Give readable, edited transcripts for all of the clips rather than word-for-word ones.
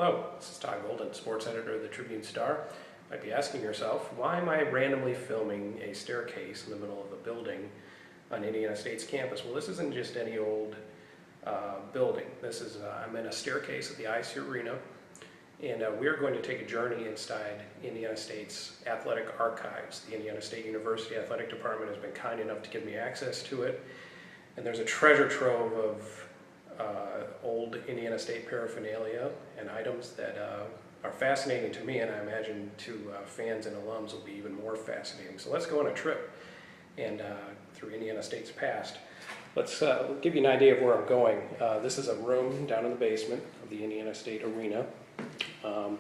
Hello, this is Todd Golden, sports editor of the Tribune-Star. You might be asking yourself, why am I randomly filming a staircase in the middle of a building on Indiana State's campus? Well, this isn't just any old building. This is, I'm in a staircase at the ISU arena, and we're going to take a journey inside Indiana State's athletic archives. The Indiana State University Athletic Department has been kind enough to give me access to it, and there's a treasure trove of old Indiana State paraphernalia and items that are fascinating to me, and I imagine to fans and alums will be even more fascinating. So let's go on a trip and through Indiana State's past. Let's give you an idea of where I'm going. This is a room down in the basement of the Indiana State Arena.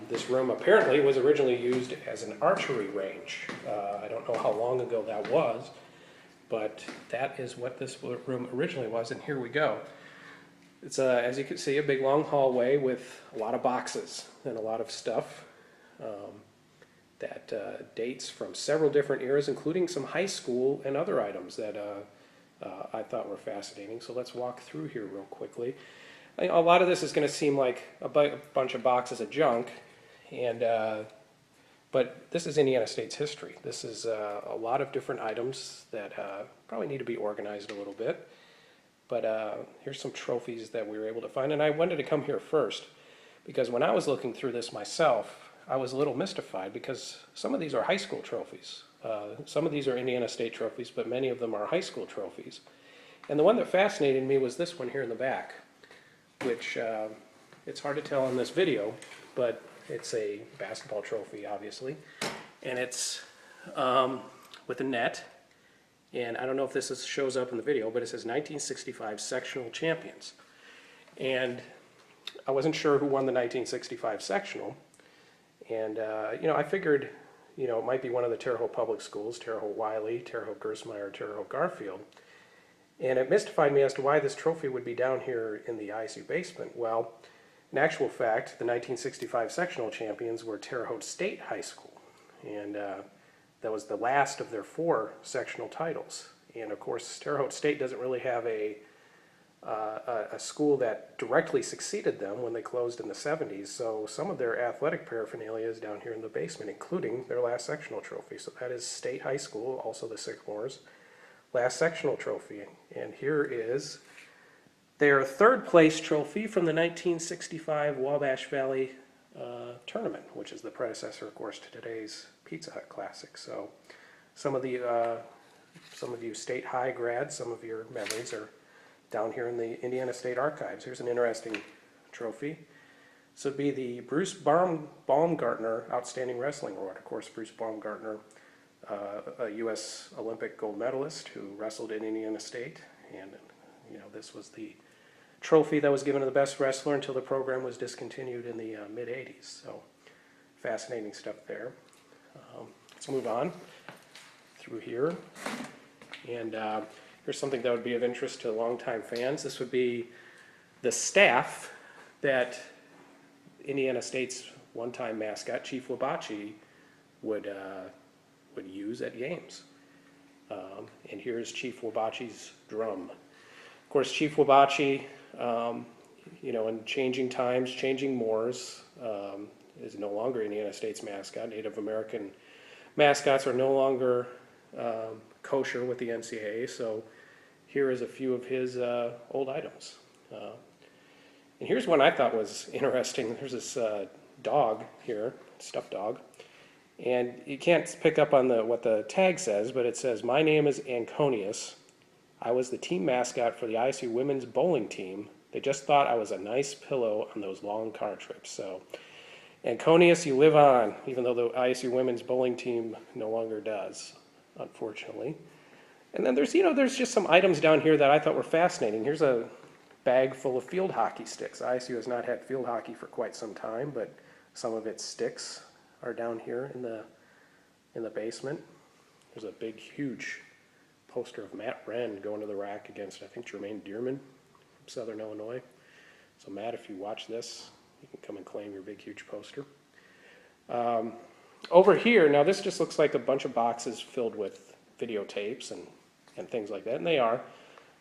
This room apparently was originally used as an archery range. I don't know how long ago that was, but that is what this room originally was, and here we go. It's, as you can see, a big long hallway with a lot of boxes and a lot of stuff that dates from several different eras, including some high school and other items that I thought were fascinating. So let's walk through here real quickly. A lot of this is going to seem like a bunch of boxes of junk, and but this is Indiana State's history. This is a lot of different items that probably need to be organized a little bit. But here's some trophies that we were able to find, and I wanted to come here first because when I was looking through this myself, I was a little mystified because some of these are high school trophies. Some of these are Indiana State trophies, but many of them are high school trophies. And the one that fascinated me was this one here in the back, which it's hard to tell in this video, but it's a basketball trophy, obviously, and it's with a net. And I don't know if this shows up in the video, but it says 1965 sectional champions. And I wasn't sure who won the 1965 sectional. And, I figured, it might be one of the Terre Haute public schools, Terre Haute Wiley, Terre Haute Gersmeyer, Terre Haute Garfield. And it mystified me as to why this trophy would be down here in the ISU basement. Well, in actual fact, the 1965 sectional champions were Terre Haute State High School. And that was the last of their 4 sectional titles. And of course, Terre Haute State doesn't really have a school that directly succeeded them when they closed in the 70s. So some of their athletic paraphernalia is down here in the basement, including their last sectional trophy. So that is State High School, also the Sycamores, last sectional trophy. And here is their 3rd place trophy from the 1965 Wabash Valley tournament, which is the predecessor, of course, to today's Pizza Hut Classic. So some of you State High grads, some of your memories are down here in the Indiana State Archives. Here's an interesting trophy. This would be the Bruce Baumgartner Outstanding Wrestling Award. Of course, Bruce Baumgartner, a U.S. Olympic gold medalist who wrestled in Indiana State, and this was the trophy that was given to the best wrestler until the program was discontinued in the mid-'80s. So fascinating stuff there. Let's move on through here. And here's something that would be of interest to longtime fans. This would be the staff that Indiana State's one-time mascot, Chief Wabachi, would use at games. And here's Chief Wabachi's drum. Of course, Chief Wabachi, in changing times, changing mores, is no longer Indiana State's mascot. Native American mascots are no longer kosher with the NCAA, so here is a few of his old items. And here's one I thought was interesting. There's this dog here, stuffed dog, and you can't pick up on what the tag says, but it says, "My name is Anconius. I was the team mascot for the ISU women's bowling team. They just thought I was a nice pillow on those long car trips." So, Anconius, you live on, even though the ISU women's bowling team no longer does, unfortunately. And then there's just some items down here that I thought were fascinating. Here's a bag full of field hockey sticks. ISU has not had field hockey for quite some time, but some of its sticks are down here in the basement. There's a big, huge poster of Matt Wren going to the rack against, I think, Jermaine Dearman from Southern Illinois. So Matt, if you watch this, you can come and claim your big, huge poster. Over here, now this just looks like a bunch of boxes filled with videotapes and things like that, and they are.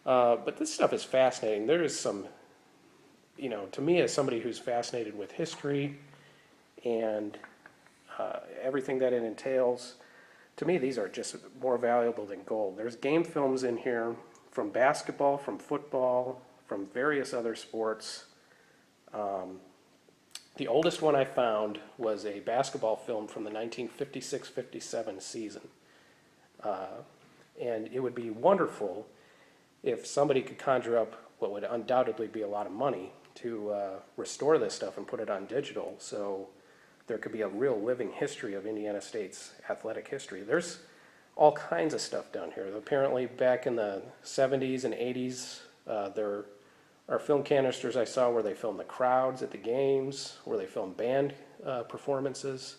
But this stuff is fascinating. There is some you know, to me as somebody who's fascinated with history and everything that it entails, to me these are just more valuable than gold. There's game films in here from basketball, from football, from various other sports. The oldest one I found was a basketball film from the 1956-57 season. And it would be wonderful if somebody could conjure up what would undoubtedly be a lot of money to restore this stuff and put it on digital, so there could be a real living history of Indiana State's athletic history. There's all kinds of stuff down here. Apparently back in the 70s and 80s, there are film canisters I saw where they filmed the crowds at the games, where they filmed band performances.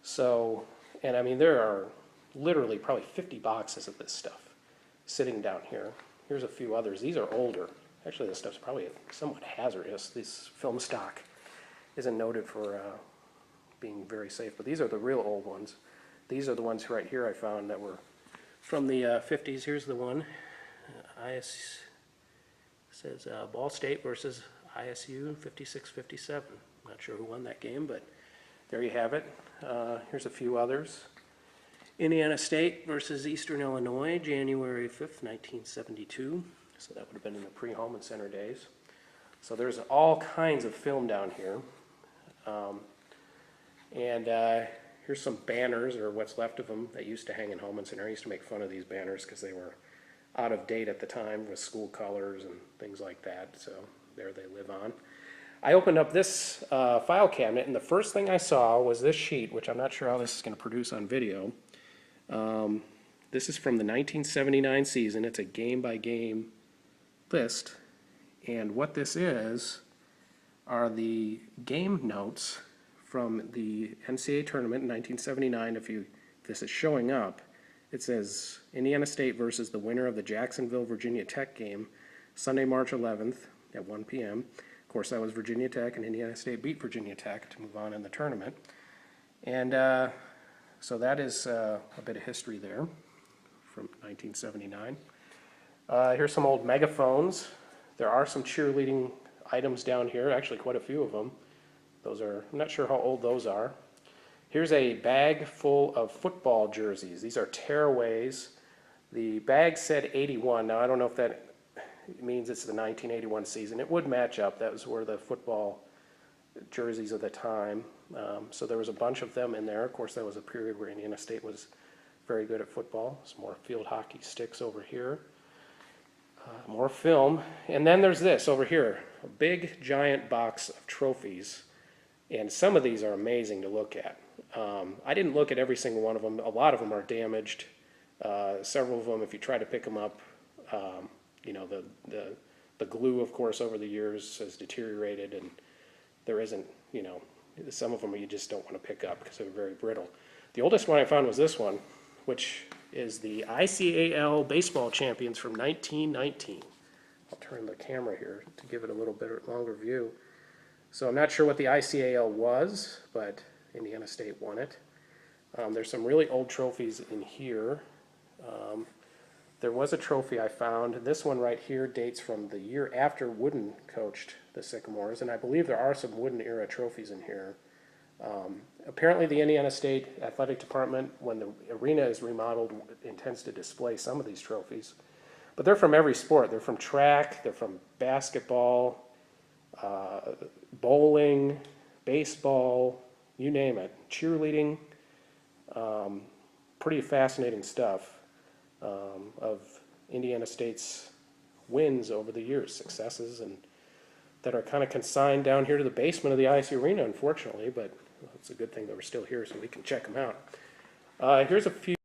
So, and I mean, there are literally probably 50 boxes of this stuff sitting down here. Here's a few others. These are older. Actually, this stuff's probably somewhat hazardous. This film stock isn't noted for being very safe, but these are the real old ones. These are the ones right here I found that were from the 50s. Here's the one. Says Ball State versus ISU 56-57. Not sure who won that game, but there you have it. Here's a few others. Indiana State versus Eastern Illinois, January 5th, 1972. So that would have been in the pre-Holman Center days. So there's all kinds of film down here. Here's some banners, or what's left of them, that used to hang in Holman Center. I used to make fun of these banners because they were out of date at the time with school colors and things like that. So there they live on. I opened up this file cabinet, and the first thing I saw was this sheet, which I'm not sure how this is going to produce on video. This is from the 1979 season. It's a game-by-game list, and what this is are the game notes from the NCAA tournament in 1979. If this is showing up, it says Indiana State versus the winner of the Jacksonville Virginia Tech game, Sunday, March 11th at 1 p.m. Of course, that was Virginia Tech, and Indiana State beat Virginia Tech to move on in the tournament. And so that is a bit of history there from 1979. Here's some old megaphones. There are some cheerleading items down here, actually quite a few of them. Those are, I'm not sure how old those are. Here's a bag full of football jerseys. These are tearaways. The bag said 81. Now, I don't know if that means it's the 1981 season. It would match up. That was where the football jerseys of the time. So there was a bunch of them in there. Of course, that was a period where Indiana State was very good at football. Some more field hockey sticks over here. More film. And then there's this over here, a big giant box of trophies. And some of these are amazing to look at. I didn't look at every single one of them. A lot of them are damaged. Several of them, if you try to pick them up, you know, the glue, of course, over the years has deteriorated, and there isn't, you know, some of them you just don't want to pick up because they're very brittle. The oldest one I found was this one, which is the ICAL baseball champions from 1919. I'll turn the camera here to give it a little bit longer view. So I'm not sure what the ICAL was, but Indiana State won it. There's some really old trophies in here. There was a trophy I found. This one right here dates from the year after Wooden coached the Sycamores, and I believe there are some Wooden era trophies in here. Apparently the Indiana State Athletic Department, when the arena is remodeled, intends to display some of these trophies. But they're from every sport. They're from track, they're from basketball, bowling, baseball, you name it, cheerleading. Pretty fascinating stuff of Indiana State's wins over the years, successes, and that are kind of consigned down here to the basement of the ISU arena, unfortunately, but it's a good thing that we're still here so we can check them out. Here's a few